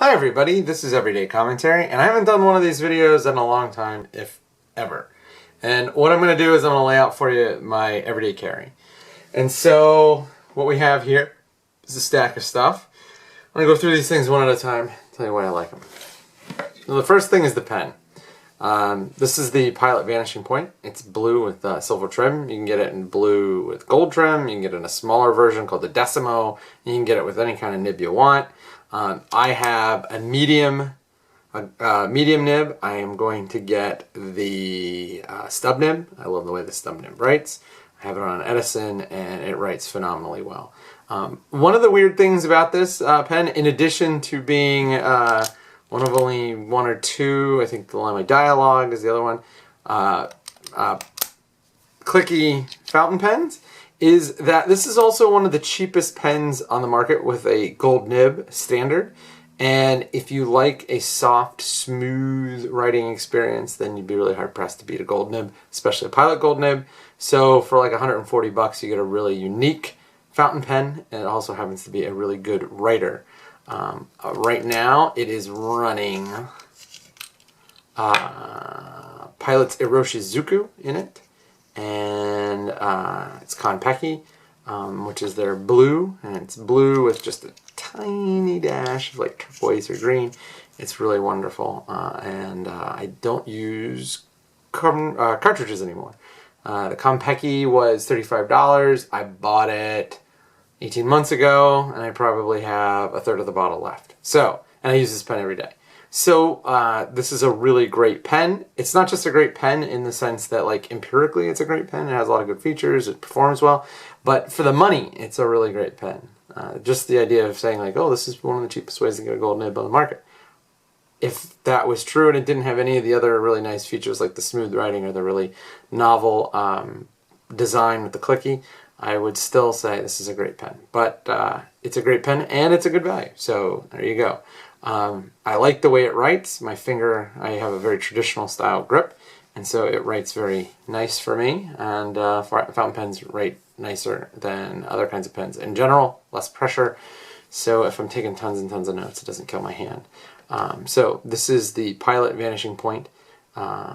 Hi everybody, this is Everyday Commentary, and I haven't done one of these videos in a long time, if ever. And what I'm going to do is I'm going to lay out for you my everyday carry. And so, what we have here is a stack of stuff. I'm going to go through these things one at a time, tell you why I like them. So the first thing is the pen. This is the Pilot Vanishing Point. It's blue with silver trim. You can get it in blue with gold trim. You can get it in a smaller version called the Decimo. You can get it with any kind of nib you want. I have a medium nib. I am going to get the stub nib. I love the way the stub nib writes. I have it on Edison and it writes phenomenally well. One of the weird things about this pen, in addition to being one of only one or two, I think the Lamy Dialogue is the other one, clicky fountain pens, is that this is also one of the cheapest pens on the market with a gold nib standard. And if you like a soft, smooth writing experience, then you'd be really hard pressed to beat a gold nib, especially a Pilot gold nib. So for like 140 bucks, you get a really unique fountain pen, and it also happens to be a really good writer. Right now, it is running Pilot's Iroshizuku in it, and it's Konpeki, which is their blue, and it's blue with just a tiny dash of like turquoise or green. It's really wonderful, and I don't use cartridges anymore. The Konpeki was $35. I bought it 18 months ago, and I probably have a third of the bottle left. So, and I use this pen every day. So, this is a really great pen. It's not just a great pen in the sense that, like, empirically it's a great pen. It has a lot of good features. It performs well. But for the money, it's a really great pen. Just the idea of saying, like, oh, this is one of the cheapest ways to get a gold nib on the market. If that was true and it didn't have any of the other really nice features like the smooth writing or the really novel design with the clicky, I would still say this is a great pen. But it's a great pen and it's a good value. So there you go. I like the way it writes. My finger, I have a very traditional style grip, and so it writes very nice for me. And fountain pens write nicer than other kinds of pens. In general, less pressure. So if I'm taking tons and tons of notes, it doesn't kill my hand. So this is the Pilot Vanishing Point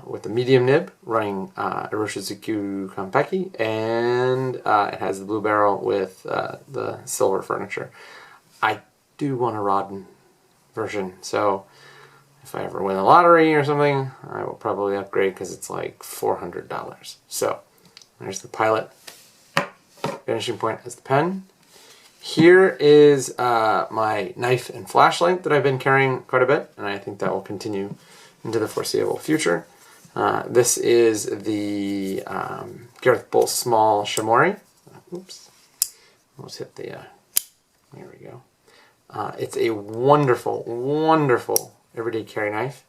with the medium nib running Iroshizuku Konpeki, and it has the blue barrel with the silver furniture. I do want a Rodin version, so if I ever win the lottery or something, I will probably upgrade because it's like $400. So there's the Pilot Vanishing Point as the pen. Here is my knife and flashlight that I've been carrying quite a bit, and I think that will continue into the foreseeable future. This is the Gareth Bull Small Shimori. Oops, almost hit the, there we go. It's a wonderful, wonderful everyday carry knife.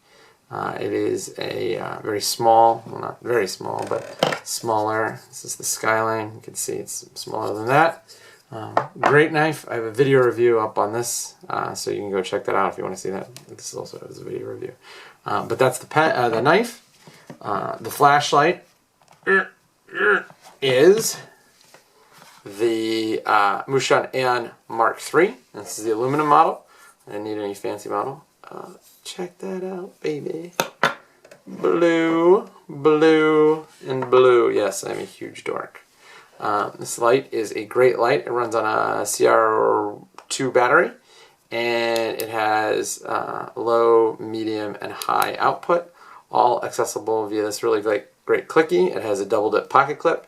It is a very small, well, not very small, but smaller. This is the Skyline. You can see it's smaller than that. Great knife. I have a video review up on this, so you can go check that out if you want to see that. This also is a video review. But that's the pen, the knife. The flashlight is the Mushan Aeon Mark III. This is the aluminum model. I didn't need any fancy model. Check that out, baby. Blue, blue, and blue. Yes, I'm a huge dork. This light is a great light. It runs on a CR2 battery, and it has low, medium, and high output, all accessible via this really great clicky. It has a double dip pocket clip,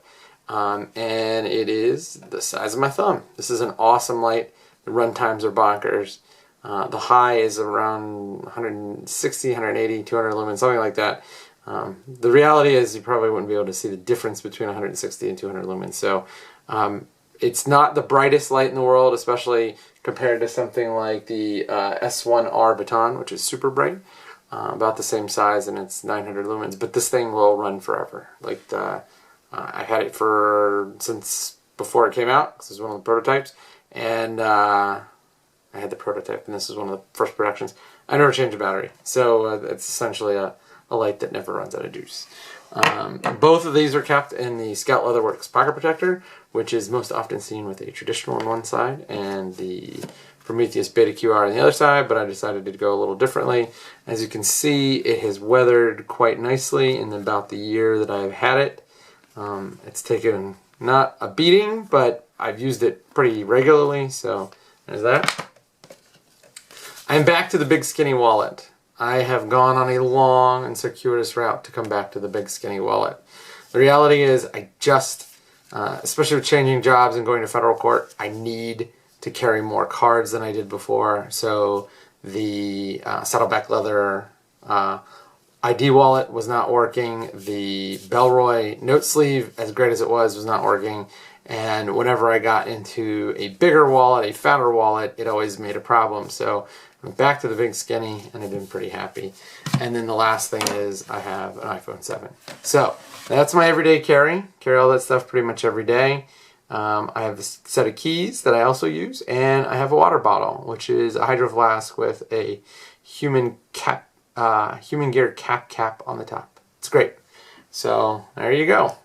and it is the size of my thumb. This is an awesome light. The run times are bonkers. The high is around 160, 180, 200 lumens, something like that. The reality is you probably wouldn't be able to see the difference between 160 and 200 lumens. So it's not the brightest light in the world, especially compared to something like the S1R Baton, which is super bright, about the same size, and it's 900 lumens. But this thing will run forever. Like I've had it since before it came out, because it was one of the prototypes, and I had the prototype, and this is one of the first productions. I never changed the battery, so it's essentially a light that never runs out of juice. Both of these are kept in the Scout Leatherworks pocket protector, which is most often seen with a traditional on one side and the Prometheus Beta QR on the other side, but I decided to go a little differently. As you can see, it has weathered quite nicely in about the year that I've had it. It's taken not a beating, but I've used it pretty regularly, so there's that. I'm back to the Big Skinny Wallet. I have gone on a long and circuitous route to come back to the Big Skinny Wallet. The reality is I just, especially with changing jobs and going to federal court, I need to carry more cards than I did before. So the Saddleback Leather ID wallet was not working. The Bellroy note sleeve, as great as it was not working. And whenever I got into a bigger wallet, a fatter wallet, it always made a problem. So I'm back to the Big Skinny, and I've been pretty happy. And then the last thing is I have an iPhone 7. So that's my everyday carry. Carry all that stuff pretty much every day. I have a set of keys that I also use, and I have a water bottle, which is a Hydro Flask with a Human Gear cap on the top. It's great. So there you go.